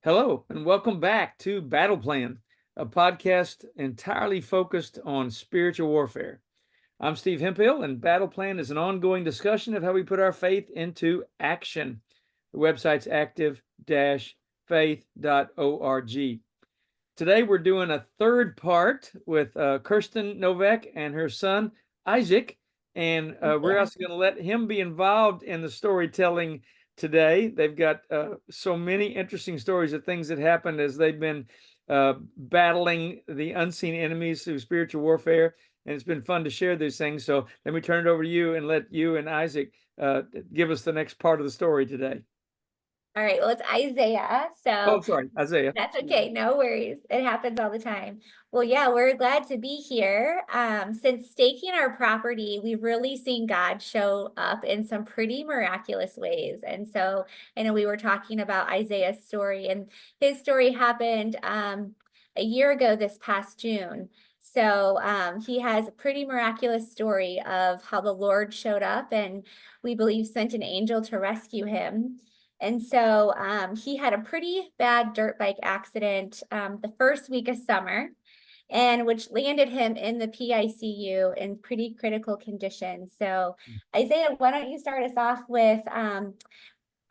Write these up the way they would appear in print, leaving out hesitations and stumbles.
Hello, and welcome back to Battle Plan, a podcast entirely focused on spiritual warfare. I'm Steve Hemphill, and Battle Plan is an ongoing discussion of how we put our faith into action. The website's active-faith.org. Today, we're doing a third part with Kirsten Novak and her son, Isaac, and we're also going to let him be involved in the storytelling today. They've got so many interesting stories of things that happened as they've been battling the unseen enemies through spiritual warfare, and it's been fun to share these things. So let me turn it over to you and let you and Isaac give us the next part of the story today. All right, well, it's Isaiah, Oh, so sorry, Isaiah. that's okay. No worries. It happens all the time. Well, yeah, we're glad to be here. Since staking our property, we've really seen God show up in some pretty miraculous ways. And so I know we were talking about Isaiah's story, and his story happened a year ago this past June. So he has a pretty miraculous story of how the Lord showed up and we believe sent an angel to rescue him. And so he had a pretty bad dirt bike accident the first week of summer, and which landed him in the PICU in pretty critical condition. So Isaiah, why don't you start us off with a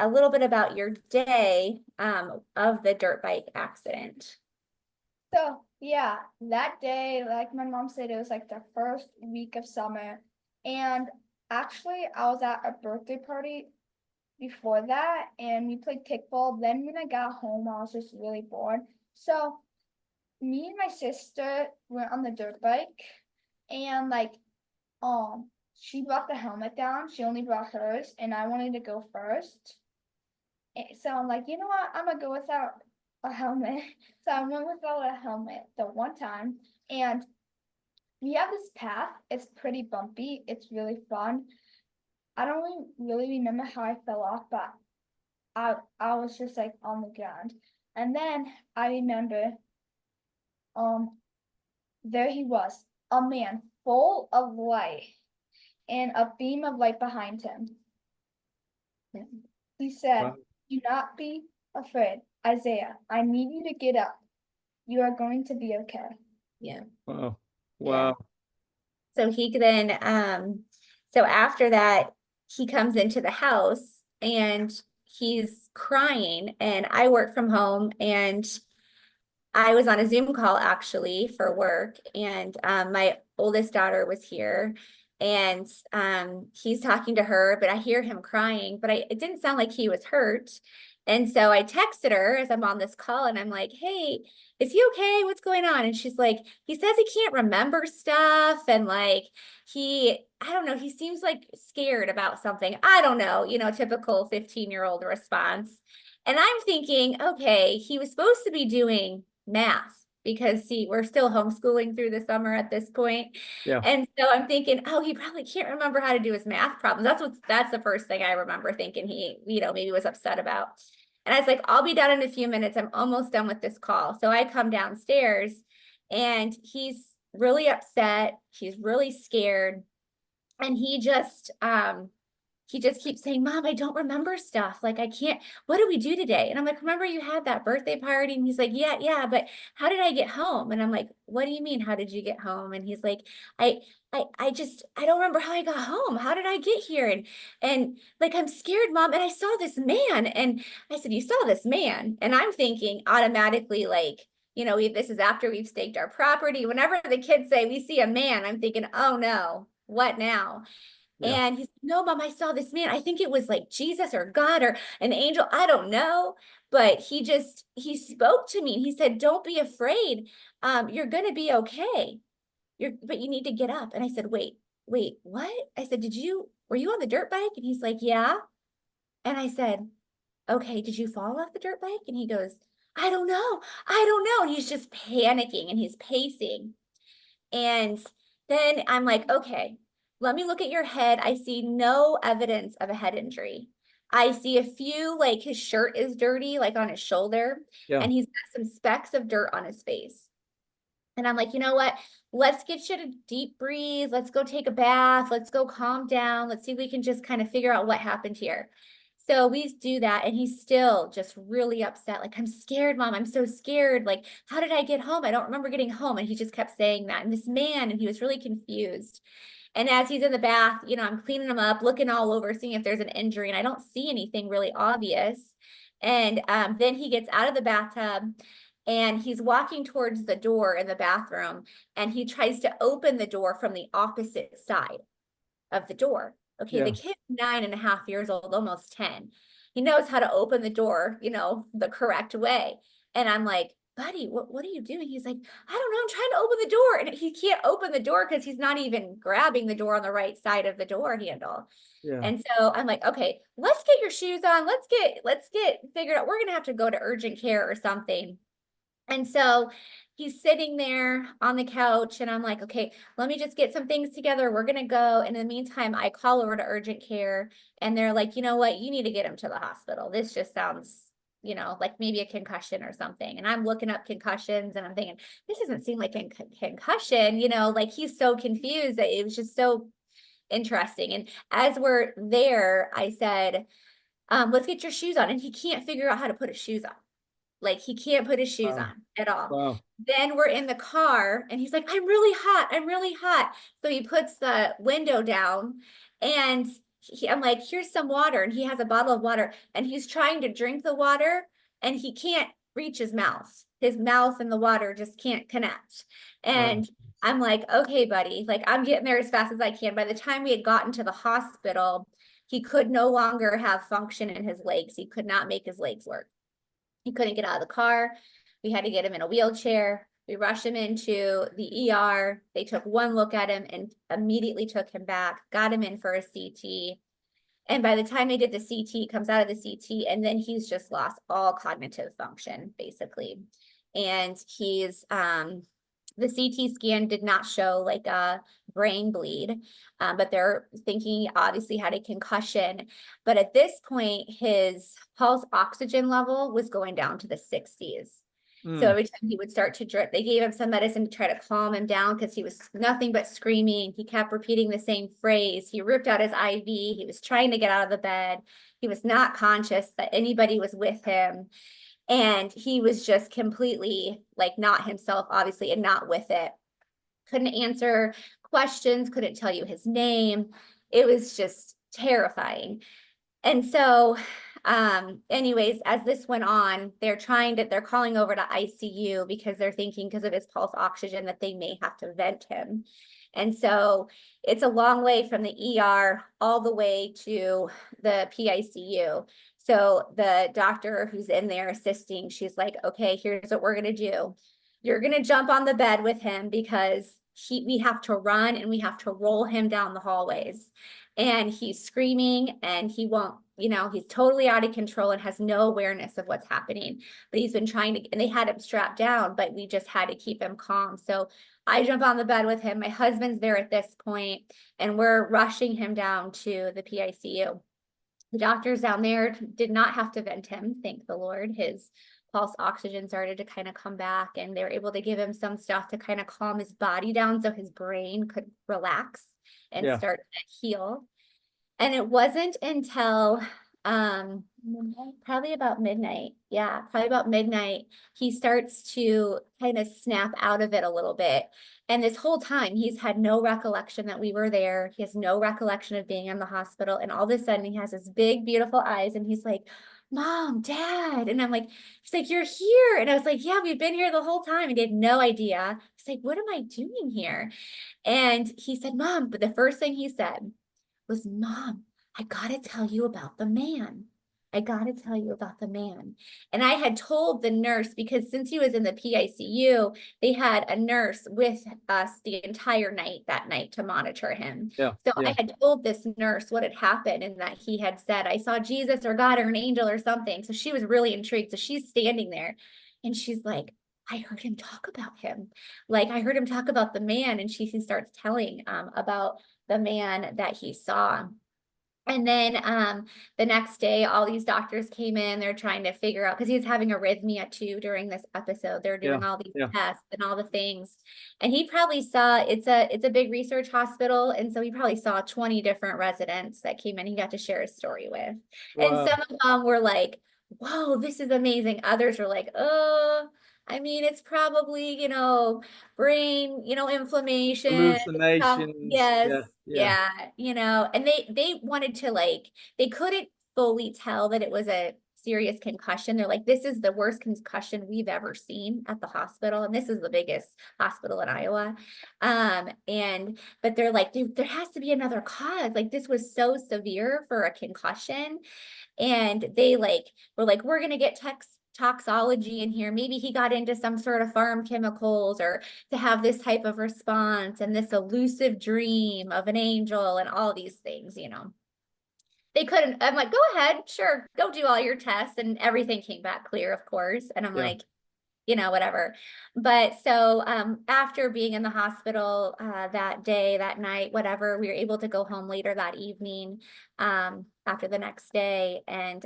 little bit about your day of the dirt bike accident? So yeah, that day, like my mom said, it was like the first week of summer. And actually I was at a birthday party before that and we played kickball. Then when I got home, I was just really bored. So me and my sister went on the dirt bike and she brought the helmet down. She only brought hers and I wanted to go first. So I'm like, you know what? I'm gonna go without a helmet. So I went without a helmet the one time. And we have this path. It's pretty bumpy. It's really fun. I don't really remember how I fell off, but I was just like on the ground. And then I remember there he was, a man full of light and a beam of light behind him. He said, Wow. "Do not be afraid, Isaiah. I need you to get up. You are going to be okay." Yeah. Wow. Yeah. Wow. So he then, so after that, he comes into the house and he's crying, and I work from home and I was on a Zoom call actually for work, and my oldest daughter was here, and he's talking to her, but I hear him crying, but it didn't sound like he was hurt. And so I texted her as I'm on this call and I'm like, hey, is he okay? What's going on? And she's like, he says he can't remember stuff. And like, I don't know, he seems like scared about something. I don't know, typical 15-year-old response. And I'm thinking, okay, he was supposed to be doing math because we're still homeschooling through the summer at this point. Yeah. And so I'm thinking, oh, he probably can't remember how to do his math problems. That's the first thing I remember thinking he, maybe was upset about. And I was like, I'll be done in a few minutes. I'm almost done with this call. So I come downstairs and he's really upset. He's really scared. And he just keeps saying, Mom, I don't remember stuff. Like, I can't, what did we do today? And I'm like, remember you had that birthday party? And he's like, yeah, but how did I get home? And I'm like, what do you mean? How did you get home? And he's like, I don't remember how I got home. How did I get here? And like, I'm scared, Mom. And I saw this man. And I said, you saw this man? And I'm thinking automatically, like, this is after we've staked our property. Whenever the kids say we see a man, I'm thinking, oh no, what now? Yeah. And he's, no, Mom, I saw this man. I think it was like Jesus or God or an angel. I don't know. But he spoke to me and he said, don't be afraid. You're going to be okay. But you need to get up. And I said, wait, what? I said, were you on the dirt bike? And he's like, yeah. And I said, okay, did you fall off the dirt bike? And he goes, I don't know. And he's just panicking and he's pacing. And then I'm like, okay, let me look at your head. I see no evidence of a head injury. I see a few, like his shirt is dirty, like on his shoulder, Yeah. and he's got some specks of dirt on his face. And I'm like, you know what? Let's get you to deep breathe. Let's go take a bath. Let's go calm down. Let's see if we can just kind of figure out what happened here. So we do that, and he's still just really upset. Like, I'm scared, Mom. I'm so scared. Like, how did I get home? I don't remember getting home. And he just kept saying that. And this man, and he was really confused. And as he's in the bath, I'm cleaning him up, looking all over, seeing if there's an injury, and I don't see anything really obvious. And then he gets out of the bathtub, and he's walking towards the door in the bathroom, and he tries to open the door from the opposite side of the door. Okay, the kid's 9.5 years old, almost 10. He knows how to open the door, the correct way. And I'm like, buddy, what are you doing? He's like, I don't know, I'm trying to open the door. And he can't open the door because he's not even grabbing the door on the right side of the door handle. Yeah. And so I'm like, okay, let's get your shoes on. Let's get figured out. We're gonna have to go to urgent care or something. And so he's sitting there on the couch, and I'm like, okay, let me just get some things together. We're going to go. And in the meantime, I call over to urgent care, and they're like, you know what? You need to get him to the hospital. This just sounds, like maybe a concussion or something. And I'm looking up concussions, and I'm thinking, this doesn't seem like a concussion, like he's so confused that it was just so interesting. And as we're there, I said, let's get your shoes on. And he can't figure out how to put his shoes on. Like, he can't put his shoes Wow. on at all. Wow. Then we're in the car, and he's like, I'm really hot. I'm really hot. So he puts the window down, and I'm like, here's some water. And he has a bottle of water, and he's trying to drink the water, and he can't reach his mouth. His mouth and the water just can't connect. And I'm like, okay, buddy, like, I'm getting there as fast as I can. By the time we had gotten to the hospital, he could no longer have function in his legs. He could not make his legs work. He couldn't get out of the car. We had to get him in a wheelchair. We rushed him into the ER. They took one look at him and immediately took him back, got him in for a CT. And by the time they did the CT, he comes out of the CT, and then he's just lost all cognitive function, basically. And he's, the CT scan did not show like a brain bleed, but they're thinking he obviously had a concussion. But at this point, his pulse oxygen level was going down to the 60s. So every time he would start to drip, they gave him some medicine to try to calm him down because he was nothing but screaming. He kept repeating the same phrase. He ripped out his IV. He was trying to get out of the bed. He was not conscious that anybody was with him. And he was just completely like not himself, obviously, and not with it. Couldn't answer questions, couldn't tell you his name. It was just terrifying. And so, anyways, as this went on, they're calling over to ICU because they're thinking because of his pulse oxygen that they may have to vent him. And so it's a long way from the ER all the way to the PICU. So the doctor who's in there assisting, she's like, okay, here's what we're going to do. You're going to jump on the bed with him because we have to run and we have to roll him down the hallways. And he's screaming and he won't, he's totally out of control and has no awareness of what's happening. But he's been trying to, and they had him strapped down, but we just had to keep him calm. So I jump on the bed with him. My husband's there at this point, and we're rushing him down to the PICU. The doctors down there did not have to vent him, thank the Lord. His pulse oxygen started to kind of come back, and they were able to give him some stuff to kind of calm his body down so his brain could relax and start to heal. And it wasn't until probably about midnight. Yeah, probably about midnight, he starts to kind of snap out of it a little bit. And this whole time, he's had no recollection that we were there. He has no recollection of being in the hospital. And all of a sudden, he has his big, beautiful eyes, and he's like, Mom, Dad. And I'm like, he's like, you're here. And I was like, yeah, we've been here the whole time. And he had no idea. He's like, what am I doing here? And he said, Mom, but the first thing he said was, Mom, I gotta tell you about the man. I gotta tell you about the man. And I had told the nurse, because since he was in the PICU, they had a nurse with us the entire night that night to monitor him. So I had told this nurse what had happened and that he had said, I saw Jesus or God or an angel or something. So she was really intrigued. So she's standing there and she's like, I heard him talk about him. Like, I heard him talk about the man. And she starts telling about the man that he saw. And then the next day, all these doctors came in. They're trying to figure out, because he was having arrhythmia too during this episode. They're doing all these tests and all the things. And he probably saw, it's a big research hospital. And so he probably saw 20 different residents that came in. He got to share his story with. Wow. And some of them were like, whoa, this is amazing. Others were like, oh, I mean, it's probably, brain, inflammation. Hallucinations. Yes. Yeah. And they wanted to they couldn't fully tell that it was a serious concussion. They're like, this is the worst concussion we've ever seen at the hospital. And this is the biggest hospital in Iowa. But they're like, dude, there has to be another cause. Like, this was so severe for a concussion. And they were like, we're going to get toxology in here. Maybe he got into some sort of farm chemicals, or to have this type of response and this elusive dream of an angel and all these things, They couldn't, I'm like, go ahead, sure, go do all your tests. And everything came back clear, of course. And I'm like, whatever. But so after being in the hospital that day, that night, whatever, we were able to go home later that evening after the next day. And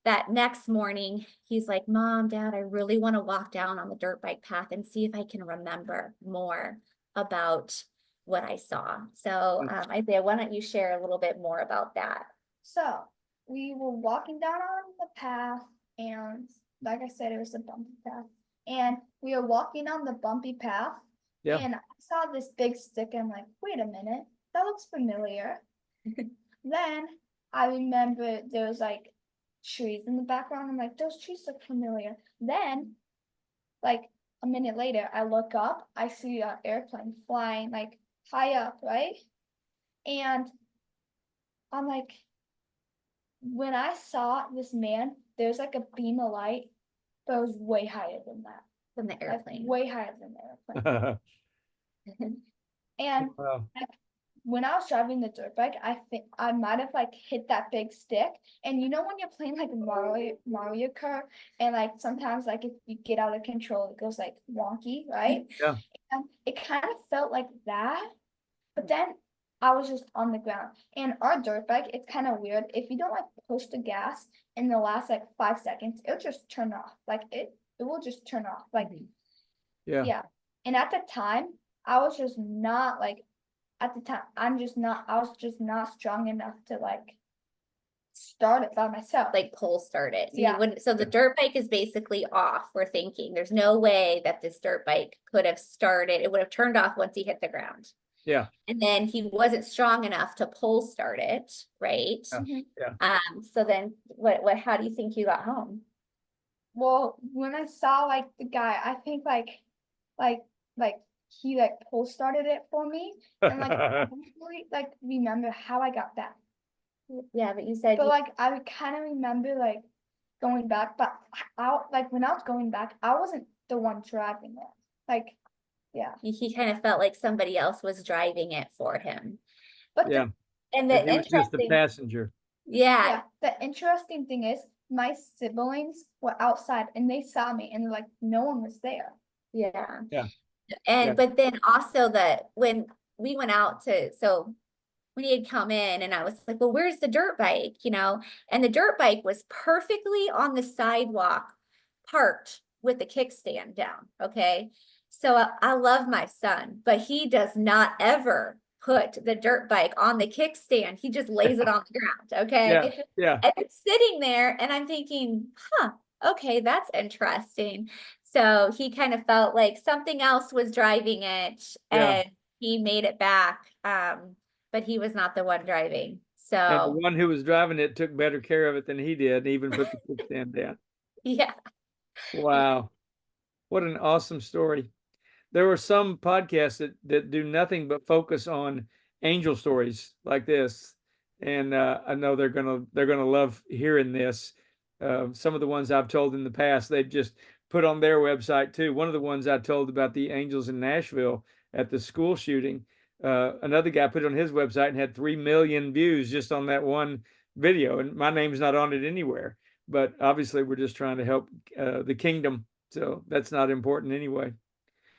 that next morning, he's like, Mom, Dad, I really want to walk down on the dirt bike path and see if I can remember more about what I saw. So Isaiah, why don't you share a little bit more about that? So we were walking down on the path, and like I said, it was a bumpy path. And we were walking on the bumpy path, and I saw this big stick, and I'm like, wait a minute, that looks familiar. Then I remember there was trees in the background. I'm like, those trees look familiar. Then, a minute later, I look up, I see an airplane flying high up, right? And I'm like, when I saw this man, there's a beam of light, but it was way higher than that. Than the airplane. Way higher than the airplane. And wow. When I was driving the dirt bike, I think I might have hit that big stick. And when you're playing Mario Kart, and sometimes if you get out of control, it goes wonky, right? Yeah. And it kind of felt like that, but then I was just on the ground. And our dirt bike, it's kind of weird. If you don't push the gas in the last 5 seconds, it'll just turn off. It will just turn off. Yeah. And at the time, I was just not at the time, I was just not strong enough to start it by myself. Pull start it. So the dirt bike is basically off. We're thinking there's no way that this dirt bike could have started. It would have turned off once he hit the ground. Yeah. And then he wasn't strong enough to pull start it, right? Yeah. So then how do you think you got home? Well, when I saw the guy, I think he pull started it for me, and I don't really remember how I got back. Yeah, but you said, but I would kind of remember going back, but when I was going back, I wasn't the one driving it. Yeah, he kind of felt like somebody else was driving it for him. But he was just the passenger. Yeah, the interesting thing is my siblings were outside and they saw me, and they're no one was there. Yeah. And but then also when we went out when he had come in, and I was like, well, where's the dirt bike? And the dirt bike was perfectly on the sidewalk, parked with the kickstand down. Okay. So I love my son, but he does not ever put the dirt bike on the kickstand. He just lays it on the ground. Okay. Yeah. And it's sitting there, and I'm thinking, okay, that's interesting. So he kind of felt like something else was driving it, and he made it back. But he was not the one driving. So and the one who was driving it took better care of it than he did, and even put the kickstand down. Yeah. Wow. What an awesome story. There were some podcasts that do nothing but focus on angel stories like this. And I know they're gonna love hearing this. Some of the ones I've told in the past, they've just put on their website too. One of the ones I told about the angels in Nashville at the school shooting, another guy put it on his website and had 3 million views just on that one video. And my name's not on it anywhere. But obviously, we're just trying to help the kingdom. So that's not important anyway.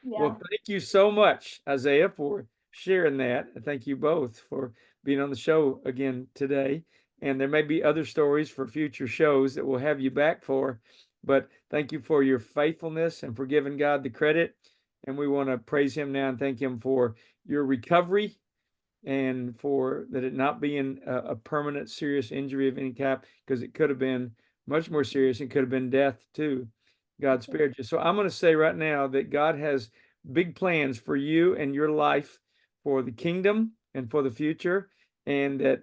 Well, thank you so much, Isaiah, for sharing that. Thank you both for being being on the show again today. And there may be other stories for future shows that we'll have you back for. But thank you for your faithfulness and for giving God the credit. And we want to praise him now and thank him for your recovery and for that it not being a permanent serious injury of any kind, because it could have been much more serious and could have been death too. God spared you. So I'm going to say right now that God has big plans for you and your life, for the kingdom and for the future, and that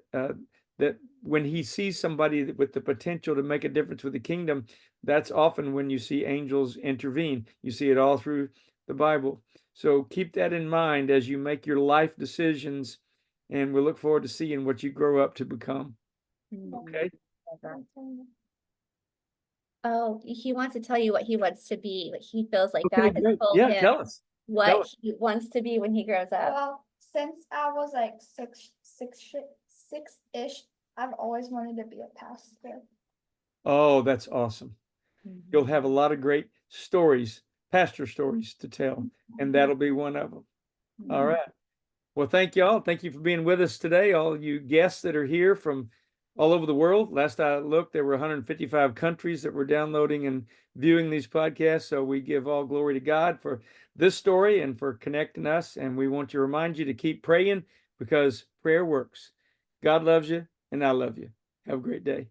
when he sees somebody with the potential to make a difference with the kingdom, that's often when you see angels intervene. You see it all through the Bible. So keep that in mind as you make your life decisions, and we look forward to seeing what you grow up to become. Okay. Oh, he wants to tell you what he wants to be. Like he feels like Okay, God has great. told Yeah, him tell us. what us. he wants to be when he grows up. Well, since I was like six-ish, I've always wanted to be a pastor. Oh, that's awesome. You'll have a lot of great stories, pastor stories to tell, and that'll be one of them. All right. Well, thank you all. Thank you for being with us today, all you guests that are here from all over the world. Last I looked, there were 155 countries that were downloading and viewing these podcasts. So we give all glory to God for this story and for connecting us. And we want to remind you to keep praying, because prayer works. God loves you, and I love you. Have a great day.